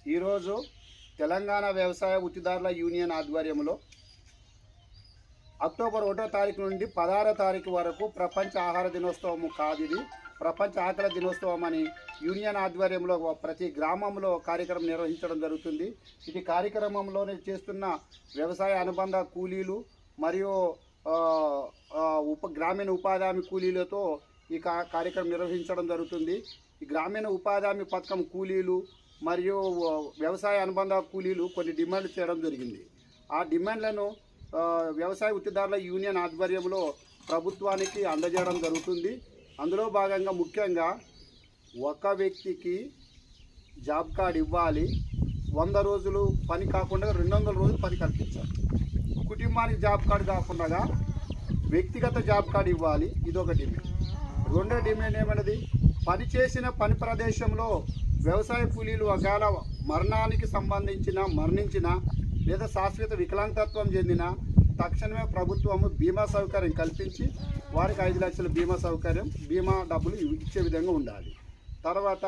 ఈరోజు తెలంగాణ వ్యవసాయ వృత్తిదారుల యూనియన్ ఆధ్వర్యంలో అక్టోబర్ 1వ తారీఖు నుండి 16వ తారీఖు వరకు ప్రపంచ ఆహార దినోత్సవం కాదు, ఇది ప్రపంచ ఆకలి దినోత్సవం అని యూనియన్ ఆధ్వర్యంలో ప్రతి గ్రామంలో కార్యక్రమం నిర్వహించడం జరుగుతుంది. ఇది కార్యక్రమంలోనే చేస్తున్న వ్యవసాయ అనుబంధ కూలీలు మరియు గ్రామీణ ఉపాధి హామీ కూలీలతో ఈ కార్యక్రమం నిర్వహించడం జరుగుతుంది. ఈ గ్రామీణ ఉపాధి హామీ పథకం కూలీలు మరియు వ్యవసాయ అనుబంధ కూలీలు కొన్ని డిమాండ్లు చేయడం జరిగింది. ఆ డిమాండ్లను వ్యవసాయ వృత్తిదారుల యూనియన్ ఆధ్వర్యంలో ప్రభుత్వానికి అందజేయడం జరుగుతుంది. అందులో భాగంగా ముఖ్యంగా ఒక వ్యక్తికి జాబ్ కార్డ్ ఇవ్వాలి, 100 రోజులు పని కాకుండా 200 రోజులు పని కల్పించాలి. కుటుంబానికి జాబ్ కార్డు కాకుండా వ్యక్తిగత జాబ్ కార్డు ఇవ్వాలి, ఇదొక డిమాండ్. రెండో డిమాండ్ ఏమన్నది, పని చేసిన పని ప్రదేశంలో వ్యవసాయ కూలీలు ఒకవేళ మరణానికి మరణించిన లేదా శాశ్వత వికలాంగతత్వం చెందిన తక్షణమే ప్రభుత్వము బీమా సౌకర్యం కల్పించి వారికి 5 లక్షల బీమా డబ్బులు ఇచ్చే విధంగా ఉండాలి. తర్వాత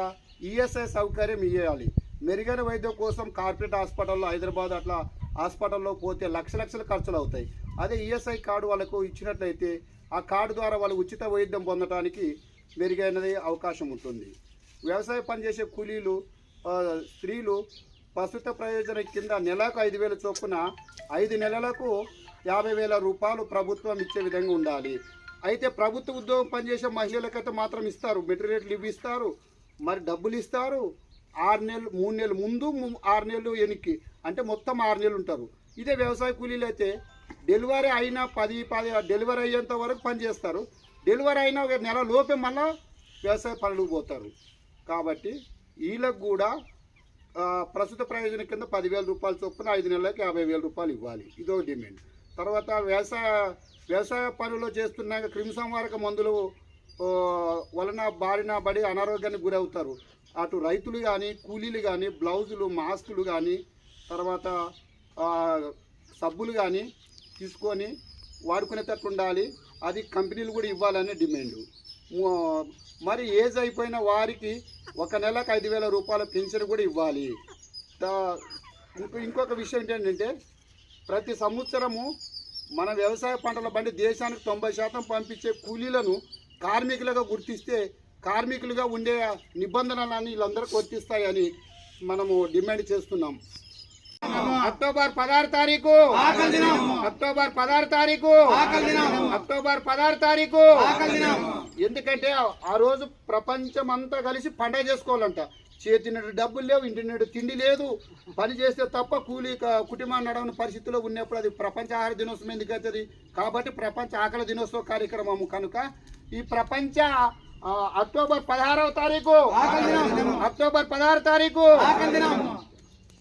ఈఎస్ఐ సౌకర్యం ఇవ్వాలి. మెరుగైన వైద్యం కోసం కార్పొరేట్ హాస్పిటల్లో హైదరాబాద్ అట్లా హాస్పిటల్లో పోతే లక్షల ఖర్చులు అవుతాయి. అదే ఈఎస్ఐ కార్డు వాళ్ళకు ఇచ్చినట్లయితే ఆ కార్డు ద్వారా వాళ్ళు ఉచిత వైద్యం పొందడానికి మెరుగైనది అవకాశం ఉంటుంది. వ్యవసాయ పనిచేసే కూలీలు స్త్రీలు ప్రస్తుత ప్రయోజనం కింద నెలకు 5,000 చొప్పున 5 నెలలకు 50,000 రూపాయలు ప్రభుత్వం ఇచ్చే విధంగా ఉండాలి. అయితే ప్రభుత్వ ఉద్యోగం పనిచేసే మహిళలకైతే మాత్రం ఇస్తారు, మెటీరియల్ లీవ్ ఇస్తారు, మరి డబ్బులు ఇస్తారు. 6 నెలలు 3 నెలలు ముందు 6 నెలలు వెనక్కి, అంటే మొత్తం 6 నెలలు ఉంటారు. ఇదే వ్యవసాయ కూలీలు అయితే డెలివరీ అయినా 10 డెలివరీ అయ్యేంత వరకు పనిచేస్తారు. డెలివరీ అయినా ఒక నెల లోపే మళ్ళీ వ్యవసాయ పనులకు పోతారు. కాబట్టి వీళ్ళకు కూడా ప్రస్తుత ప్రయోజనం కింద 10,000 రూపాయల చొప్పున 5 నెలలకు 50,000 రూపాయలు ఇవ్వాలి, ఇదో డిమాండ్. తర్వాత వ్యవసాయ పనులు చేస్తున్నాక క్రిమిసంహారక మందులు వలన బారిన పడి అనారోగ్యానికి గురవుతారు. అటు రైతులు కానీ కూలీలు కానీ బ్లౌజులు మాస్కులు కానీ తర్వాత సబ్బులు కానీ తీసుకొని వాడుకునేటట్టు ఉండాలి. అది కంపెనీలు కూడా ఇవ్వాలనే డిమాండు. మరి ఏజ్ అయిపోయిన వారికి 1 నెలకు 5,000 రూపాయల పెన్షన్ కూడా ఇవ్వాలి. ఇంకొక విషయం ఏంటంటే ప్రతి సంవత్సరము మన వ్యవసాయ పంటల బండి దేశానికి 90% పంపించే కూలీలను కార్మికులుగా గుర్తిస్తే కార్మికులుగా ఉండే నిబంధనలన్నీ వీళ్ళందరికీ వర్తిస్తాయని మనము డిమాండ్ చేస్తున్నాం. అక్టోబర్ 16 తారీఖు ఎందుకంటే ఆ రోజు ప్రపంచం అంతా కలిసి పండగ చేసుకోవాలంట. చేతి నిండు డబ్బులు లేవు, ఇంటి నిండు తిండి లేదు, పని చేస్తే తప్ప కూలీ కుటుంబాన్ని నడవని పరిస్థితిలో ఉన్నప్పుడు అది ప్రపంచ ఆహార దినోత్సవం ఎందుకు అవుతుంది? కాబట్టి ప్రపంచ ఆకలి దినోత్సవ కార్యక్రమము కనుక ఈ ప్రపంచ అక్టోబర్ 16వ తారీఖు